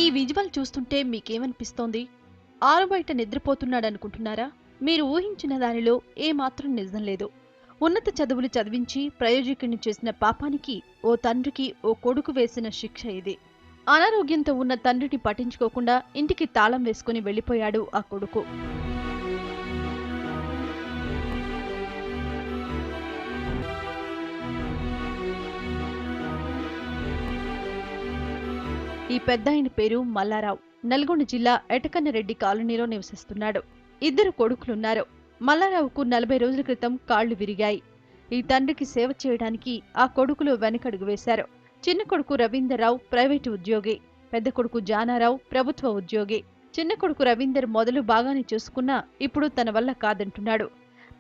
ఈ విజువల్ చూస్తుంటే మీకేమనిపిస్తోంది? ఆరుబయట నిద్రపోతున్నాడనుకుంటున్నారా? మీరు ఊహించిన దానిలో ఏమాత్రం నిజం లేదు. ఉన్నత చదువులు చదివించి ప్రయోజకుడిని చేసిన పాపానికి ఓ తండ్రికి ఓ కొడుకు వేసిన శిక్ష ఇది. అనారోగ్యంతో ఉన్న తండ్రిని పట్టించుకోకుండా ఇంటికి తాళం వేసుకుని వెళ్లిపోయాడు ఆ కొడుకు. ఈ పెద్దాయన పేరు మల్లారావు. నల్గొండ జిల్లా ఎటకన్నరెడ్డి కాలనీలో నివసిస్తున్నాడు. ఇద్దరు కొడుకులున్నారు. మల్లారావుకు 40 రోజుల క్రితం కాళ్లు విరిగాయి. ఈ తండ్రికి సేవ చేయడానికి ఆ కొడుకులు వెనకడుగు వేశారు. చిన్న కొడుకు రవీందర్రావు ప్రైవేటు ఉద్యోగి, పెద్ద కొడుకు జానారావు ప్రభుత్వ ఉద్యోగి. చిన్న కొడుకు రవీందర్ మొదలు బాగానే చూసుకున్నా ఇప్పుడు తన వల్ల కాదంటున్నాడు.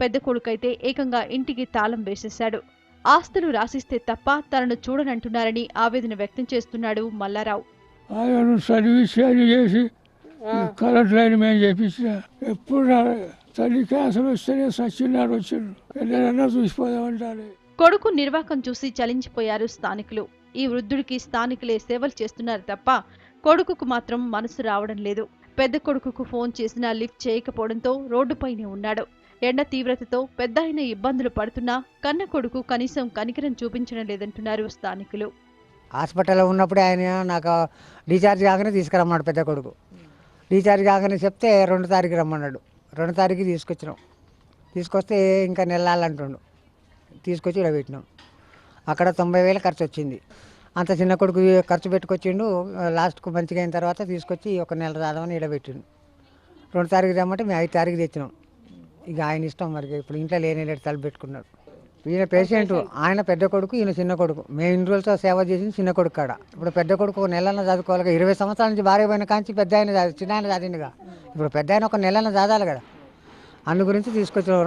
పెద్ద కొడుకైతే ఏకంగా ఇంటికి తాళం వేసేశాడు. ఆస్తులు రాసిస్తే తప్ప తనను చూడనంటున్నారని ఆవేదన వ్యక్తం చేస్తున్నాడు మల్లారావు. ఆయన సర్వీస్ అని చేసి కరెంట్ లైన్ మేము చేపించిన ఎప్పుడు తల్లి క్యాన్సర్ వస్తేనే సచ్చినాడు వచ్చాడు ఎన్నైనా చూసిపోదామంటారు. కొడుకు నిర్వాకం చూసి చలించిపోయారు స్థానికులు. ఈ వృద్ధుడికి స్థానికులే సేవలు చేస్తున్నారు తప్ప కొడుకుకు మాత్రం మనసు రావడం లేదు. పెద్ద కొడుకుకు ఫోన్ చేసినా లిఫ్ట్ చేయకపోవడంతో రోడ్డుపైనే ఉన్నాడు. ఎండ తీవ్రతతో పెద్దాయన ఇబ్బందులు పడుతున్నా కన్న కొడుకు కనీసం కనికరం చూపించడం లేదంటున్నారు స్థానికులు. హాస్పిటల్లో ఉన్నప్పుడే ఆయన నాకు రీఛార్జ్ కాగానే తీసుకురమ్మన్నాడు పెద్ద కొడుకు. రీఛార్జ్ కాగానే చెప్తే 2 తారీఖు రమ్మన్నాడు. 2 తారీఖు తీసుకొచ్చినాం. తీసుకొస్తే ఇంకా నెల్లాలంటుండు. తీసుకొచ్చి ఇక్కడ పెట్టినాం. అక్కడ 90,000 ఖర్చు వచ్చింది. అంత చిన్న కొడుకు ఖర్చు పెట్టుకొచ్చిండు. లాస్ట్కు మంచిగా అయిన తర్వాత తీసుకొచ్చి ఒక నెల రాదామని ఇక్కడ పెట్టిండు. 2 తారీఖు రమ్మంటే మేము 5 తారీఖు తెచ్చినాం. ఇక ఆయన ఇష్టం మరి. ఇప్పుడు ఇంట్లో లేని తలుపు పెట్టుకున్నాడు. ఈయన పేషెంట్, ఆయన పెద్ద కొడుకు, ఈయన చిన్న కొడుకు. మేము ఇన్ని రోజులతో సేవ చేసింది చిన్న కొడుకు కాడ. ఇప్పుడు పెద్ద కొడుకు ఒక నెలన్న చదువుకోవాలి. 20 సంవత్సరాల నుంచి భార్య పోయిన కాంచి పెద్ద ఆయన చిన్న ఆయన చదివిందిగా. ఇప్పుడు పెద్ద ఆయన ఒక నెలన్న చదవాలి కదా. అందు గురించి తీసుకొచ్చిన.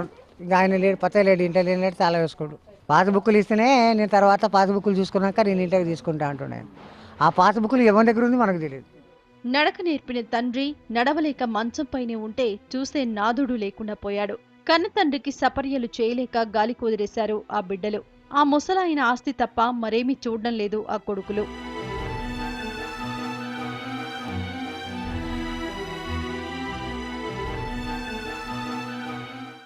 ఇక ఆయన లేడు, పత్తే లేడు, ఇంట్లో లేని చాలా వేసుకోడు. పాస్బుక్లు ఇస్తేనే నేను తర్వాత పాస్బుక్లు చూసుకున్నాక నేను ఇంటికి తీసుకుంటా అంటున్నాను. ఆ పాస్బుక్లు ఎవరి దగ్గర ఉంది మనకు తెలియదు. నడక నేర్పిన తండ్రి నడవలేక మంచంపైనే ఉంటే చూసే నాదుడు లేకుండా పోయాడు. కన్న తండ్రికి సపర్యలు చేయలేక గాలి కుదిరేశారు ఆ బిడ్డలు. ఆ ముసలాయన ఆస్తి తప్ప మరేమీ చూడడం లేదు ఆ కొడుకులు.